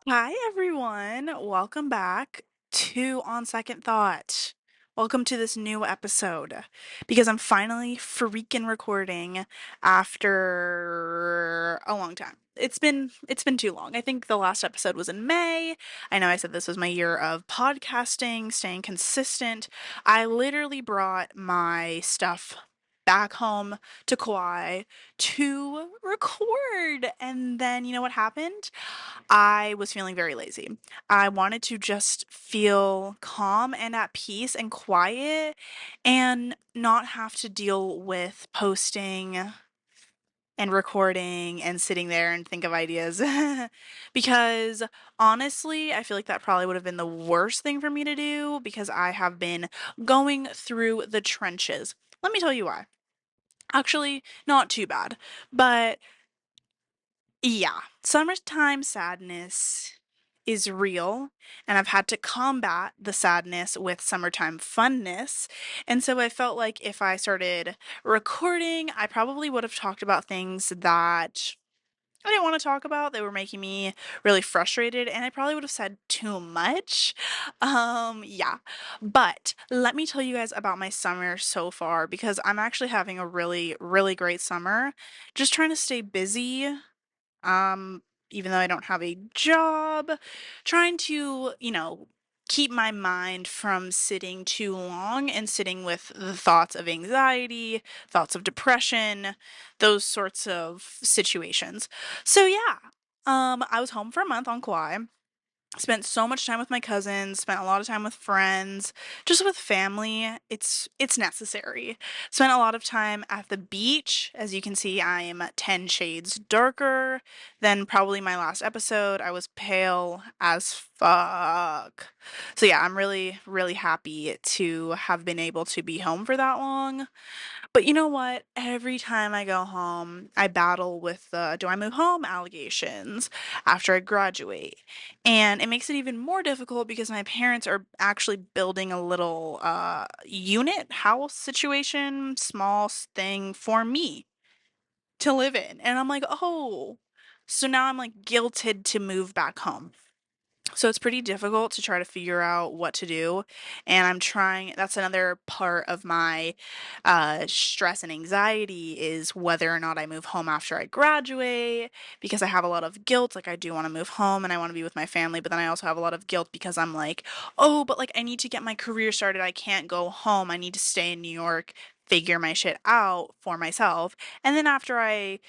Hi, everyone. Welcome back to On Second Thought. Welcome to this new episode because I'm finally freaking recording after a long time. It's been too long. I think the last episode was in May. I know I said this was my year of podcasting, staying consistent. I literally brought my stuff back home to Kauai to record. And then you know what happened? I was feeling very lazy. I wanted to just feel calm and at peace and quiet and not have to deal with posting and recording and sitting there and think of ideas. Because honestly, I feel like that probably would have been the worst thing for me to do because I have been going through the trenches. Let me tell you why. Actually, not too bad, but yeah, summertime sadness is real, and I've had to combat the sadness with summertime funness. And so I felt like if I started recording, I probably would have talked about things that I didn't want to talk about. They were making me really frustrated, and I probably would have said too much. Yeah. But let me tell you guys about my summer so far because I'm actually having a really, really great summer. Just trying to stay busy um, even though I don't have a job, trying to, keep my mind from sitting too long and sitting with the thoughts of anxiety, thoughts of depression, those sorts of situations. So yeah, I was home for a month on Kauai. Spent so much time with my cousins, spent a lot of time with friends, just with family. It's necessary. Spent a lot of time at the beach. As you can see, I am 10 shades darker than probably my last episode. I was pale as fuck. So yeah, I'm really, really happy to have been able to be home for that long. But you know what? Every time I go home, I battle with the do I move home allegations after I graduate. And it makes it even more difficult because my parents are actually building a little unit house situation, thing for me to live in. And I'm like, oh, so now I'm like guilted to move back home. So it's pretty difficult to try to figure out what to do. And I'm trying, that's another part of my stress and anxiety is whether or not I move home after I graduate because I have a lot of guilt. Like, I do want to move home and I want to be with my family, but then I also have a lot of guilt because I'm like, oh, but like, I need to get my career started. I can't go home. I need to stay in New York, figure my shit out for myself. And then after I,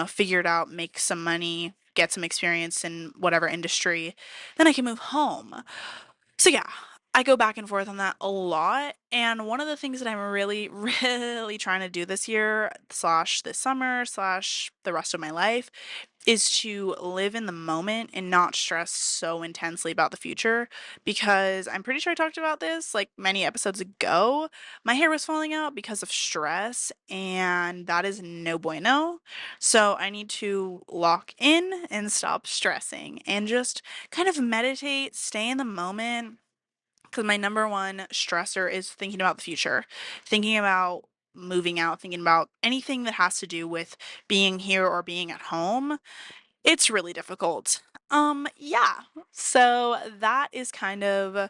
figure it out, make some money, get some experience in whatever industry, then I can move home. So yeah, I go back and forth on that a lot. And one of the things that I'm really, really trying to do this year, slash this summer, slash the rest of my life, is to live in the moment and not stress so intensely about the future. Because I'm pretty sure I talked about this like many episodes ago. My hair was falling out because of stress, and that is no bueno. So I need to lock in and stop stressing and just kind of meditate, stay in the moment because my number one stressor is thinking about the future, thinking about moving out, thinking about anything that has to do with being here or being at home. It's really difficult. Yeah. So that is kind of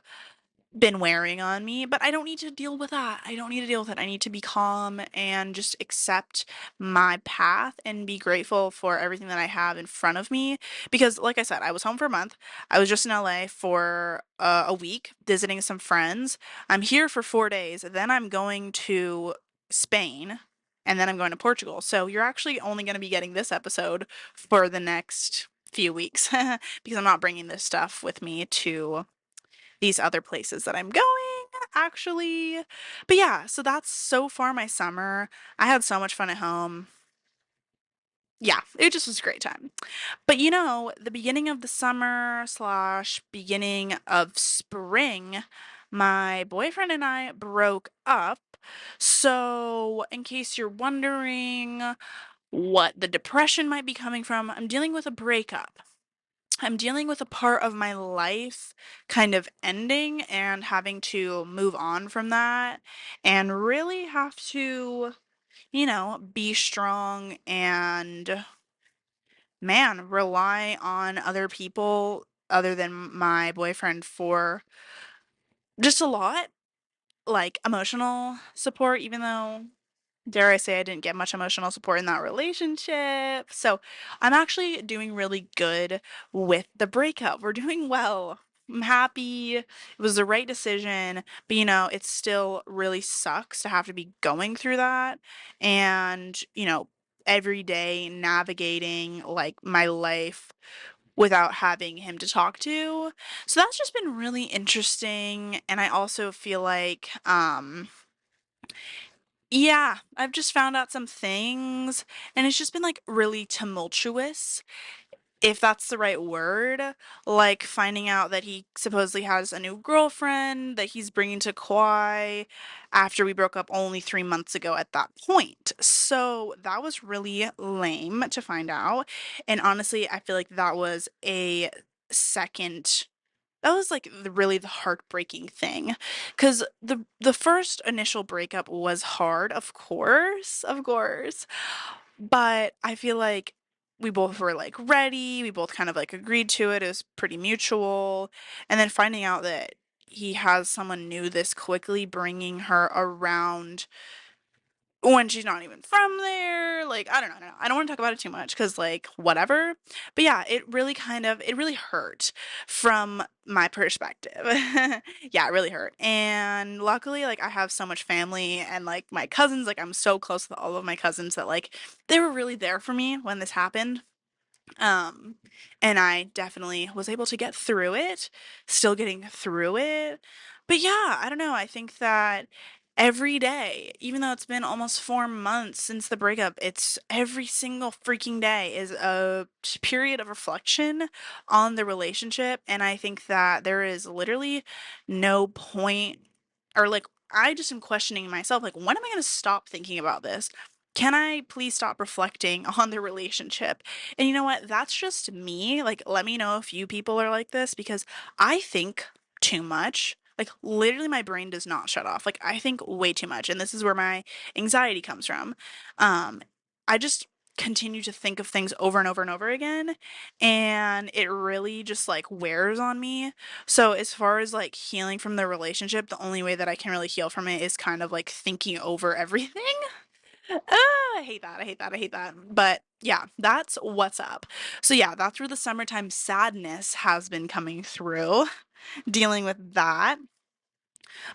been wearing on me, but I don't need to deal with that. I don't need to deal with it. I need to be calm and just accept my path and be grateful for everything that I have in front of me. Because, like I said, I was home for a month. I was just in LA for a week visiting some friends. I'm here for 4 days. Then I'm going to Spain. And then I'm going to Portugal. So you're actually only going to be getting this episode for the next few weeks because I'm not bringing this stuff with me to these other places that I'm going, actually. But yeah, so that's so far my summer. I had so much fun at home. Yeah, it just was a great time. But the beginning of the summer slash beginning of spring, my boyfriend and I broke up. So, in case you're wondering what the depression might be coming from, I'm dealing with a breakup. I'm dealing with a part of my life kind of ending and having to move on from that and really have to, be strong and, man, rely on other people other than my boyfriend for just a lot, like emotional support, even though, dare I say, I didn't get much emotional support in that relationship. So I'm actually doing really good with the breakup. We're doing well. I'm happy. It was the right decision, but it still really sucks to have to be going through that. And, every day navigating like my life without having him to talk to. So that's just been really interesting. And I also feel like, yeah, I've just found out some things, and it's just been, like, really tumultuous, if that's the right word, like, finding out that he supposedly has a new girlfriend that he's bringing to Kauai after we broke up only 3 months ago at that point. So, that was really lame to find out, and honestly, I feel like second that was, like, the heartbreaking thing, cause the first initial breakup was hard, of course, but I feel like we both were, like, ready, we both kind of, like, agreed to it, it was pretty mutual, and then finding out that he has someone new this quickly, bringing her around when she's not even from there, like, I don't know, I don't wanna talk about it too much, cause like, whatever, but yeah, it really hurt from my perspective. Yeah, it really hurt, and luckily, like, I have so much family and, like, my cousins, like, I'm so close with all of my cousins that, like, they were really there for me when this happened. Um, and I definitely was able to get through it, still getting through it. But yeah, I don't know. I think that every day, even though it's been almost 4 months since the breakup, it's every single freaking day is a period of reflection on the relationship. And I think that there is literally no point, or like, I just am questioning myself, like, when am I going to stop thinking about this? Can I please stop reflecting on the relationship? And you know what? That's just me. Like, let me know if you people are like this because I think too much. Like, literally, my brain does not shut off. Like, I think way too much. And this is where my anxiety comes from. Um, I just continue to think of things over and over and over again. And it really just like wears on me. So, as far as like healing from the relationship, the only way that I can really heal from it is kind of like thinking over everything. I hate that. I hate that. I hate that. But yeah, that's what's up. So yeah, that's where the summertime sadness has been coming through, dealing with that.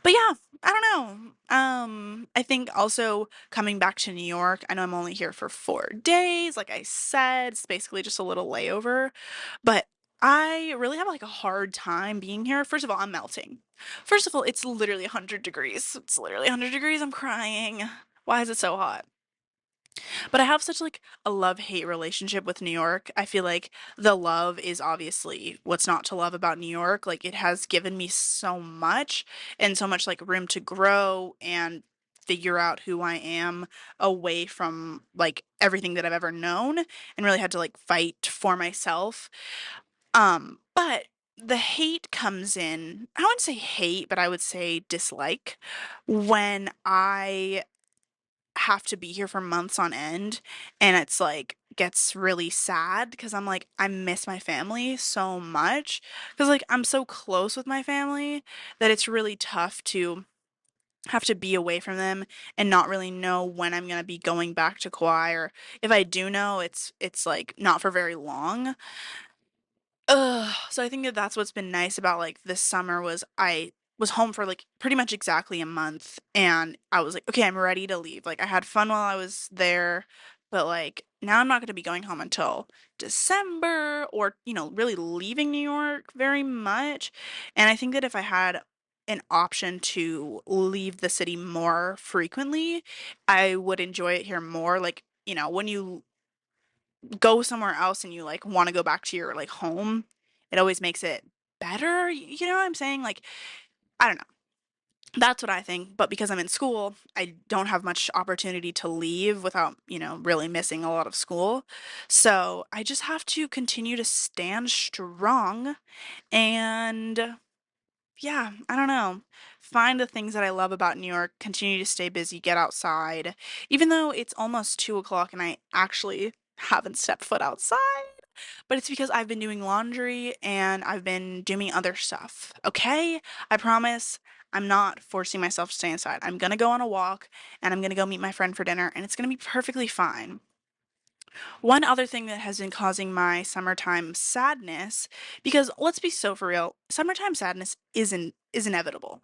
But yeah, I don't know. I think also coming back to New York, I know I'm only here for 4 days. Like I said, it's basically just a little layover. But I really have like a hard time being here. First of all, I'm melting. First of all, it's literally 100 degrees. It's literally 100 degrees. I'm crying. Why is it so hot? But I have such like a love-hate relationship with New York. I feel like the love is obviously what's not to love about New York. Like it has given me so much and so much like room to grow and figure out who I am away from like everything that I've ever known and really had to like fight for myself. But the hate comes in. I wouldn't say hate, but I would say dislike when I have to be here for months on end and it's like gets really sad because I'm like I miss my family so much because like I'm so close with my family that it's really tough to have to be away from them and not really know when I'm going to be going back to Kauai, or if I do know it's like not for very long. Ugh, so I think that that's what's been nice about, like, this summer was I was home for, like, pretty much exactly a month, and I was like, "Okay, I'm ready to leave." Like, I had fun while I was there, but, like, now I'm not gonna be going home until December or, really leaving New York very much, and I think that if I had an option to leave the city more frequently, I would enjoy it here more. Like, when you go somewhere else and you like want to go back to your like home, it always makes it better. You know what I'm saying? Like, I don't know. That's what I think. But because I'm in school, I don't have much opportunity to leave without, really missing a lot of school. So I just have to continue to stand strong and yeah, I don't know. Find the things that I love about New York, continue to stay busy, get outside. Even though it's almost 2 o'clock and I actually haven't stepped foot outside. but it's because I've been doing laundry and I've been doing other stuff. Okay? I promise I'm not forcing myself to stay inside. I'm gonna go on a walk and I'm gonna go meet my friend for dinner and it's gonna be perfectly fine. One other thing that has been causing my summertime sadness, because let's be so for real, summertime sadness is inevitable.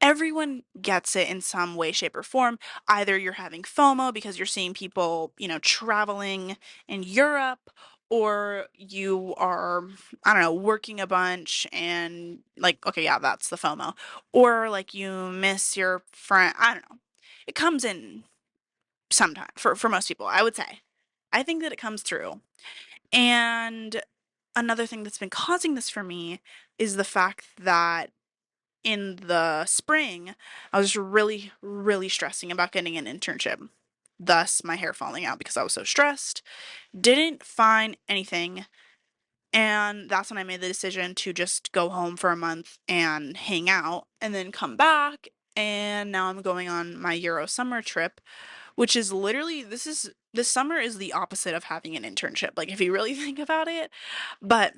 Everyone gets it in some way, shape, or form. Either you're having FOMO because you're seeing people, traveling in Europe, or you are, I don't know, working a bunch and like, okay, yeah, that's the FOMO. Or like you miss your friend. I don't know. It comes in sometime for most people, I would say. I think that it comes through. And another thing that's been causing this for me is the fact that in the spring, I was really, really stressing about getting an internship. Thus, my hair falling out because I was so stressed. Didn't find anything. And that's when I made the decision to just go home for a month and hang out and then come back. And now I'm going on my Euro summer trip, which is literally, this summer is the opposite of having an internship. Like, if you really think about it. But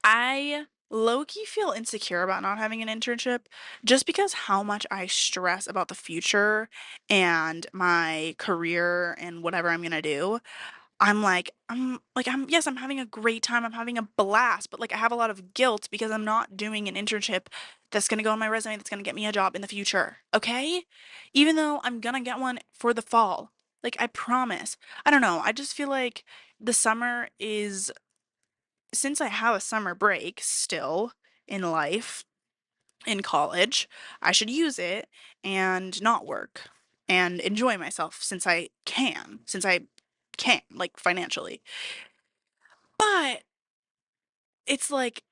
I low key feel insecure about not having an internship just because how much I stress about the future and my career and whatever I'm gonna do. Yes, I'm having a great time. I'm having a blast, but like I have a lot of guilt because I'm not doing an internship that's gonna go on my resume that's gonna get me a job in the future. Okay? Even though I'm gonna get one for the fall. Like I promise. I don't know. I just feel like the summer is since I have a summer break still in life, in college, I should use it and not work and enjoy myself since I can, like financially. But it's like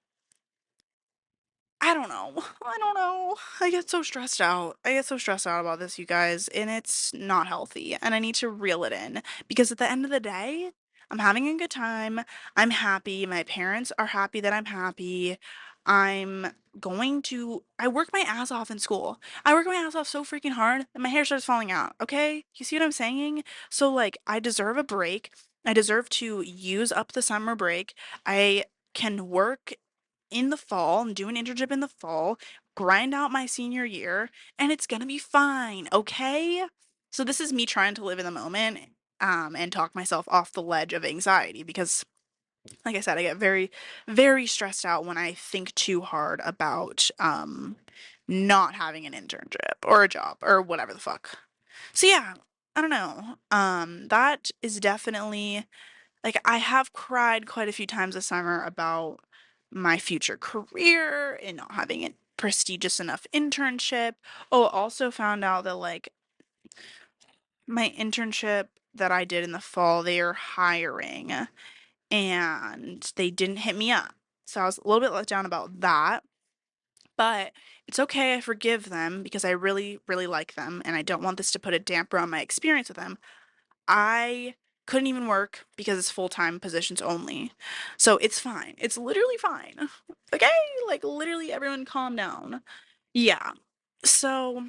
I don't know. I don't know. I get so stressed out. I get so stressed out about this, you guys, and it's not healthy. And I need to reel it in because at the end of the day, I'm having a good time. I'm happy. My parents are happy that I'm happy. I'm I work my ass off in school. I work my ass off so freaking hard that my hair starts falling out. Okay? You see what I'm saying? So, like, I deserve a break. I deserve to use up the summer break. I can work in the fall and do an internship in the fall, grind out my senior year, and it's gonna be fine, okay? So this is me trying to live in the moment, and talk myself off the ledge of anxiety because, like I said, I get very, very stressed out when I think too hard about not having an internship or a job or whatever the fuck. So yeah, I don't know. That is definitely like, I have cried quite a few times this summer about my future career and not having a prestigious enough internship. Oh, also found out that, like, my internship that I did in the fall, they are hiring and they didn't hit me up. So I was a little bit let down about that. But it's okay, I forgive them because I really, really like them and I don't want this to put a damper on my experience with them. I couldn't even work because it's full-time positions only. So it's fine. It's literally fine. Okay? Like literally everyone calm down. Yeah. So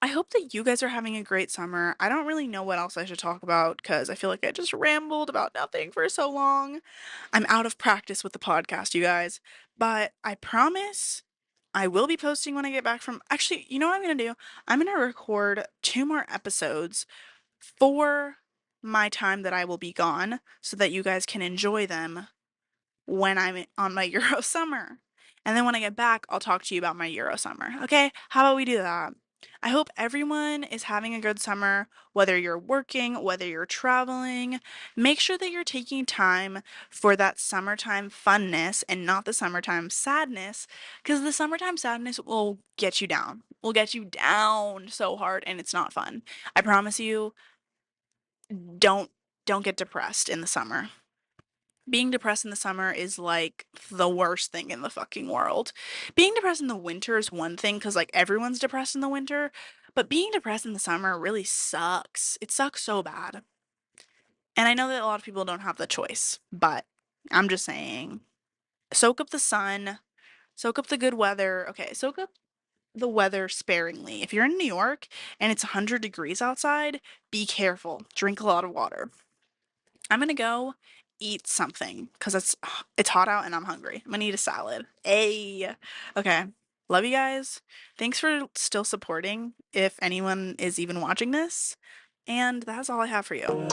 I hope that you guys are having a great summer. I don't really know what else I should talk about because I feel like I just rambled about nothing for so long. I'm out of practice with the podcast, you guys. But I promise I will be posting when I get back from. Actually, you know what I'm going to do? I'm going to record two more episodes for my time that I will be gone so that you guys can enjoy them when I'm on my Euro summer. And then when I get back, I'll talk to you about my Euro summer. Okay? How about we do that? I hope everyone is having a good summer, whether you're working, whether you're traveling. Make sure that you're taking time for that summertime funness and not the summertime sadness, because the summertime sadness will get you down. Will get you down so hard and it's not fun. I promise you, don't don't get depressed in the summer. Being depressed in the summer is like the worst thing in the fucking world. Being depressed in the winter is one thing cuz like everyone's depressed in the winter, but being depressed in the summer really sucks. It sucks so bad. And I know that a lot of people don't have the choice, but I'm just saying, soak up the sun, soak up the good weather. Okay, soak up the weather sparingly. If you're in New York and it's 100 degrees outside, be careful. Drink a lot of water. I'm gonna go eat something because it's hot out and I'm hungry. I'm gonna eat a salad. Hey. Okay. Love you guys. Thanks for still supporting if anyone is even watching this. And that's all I have for you.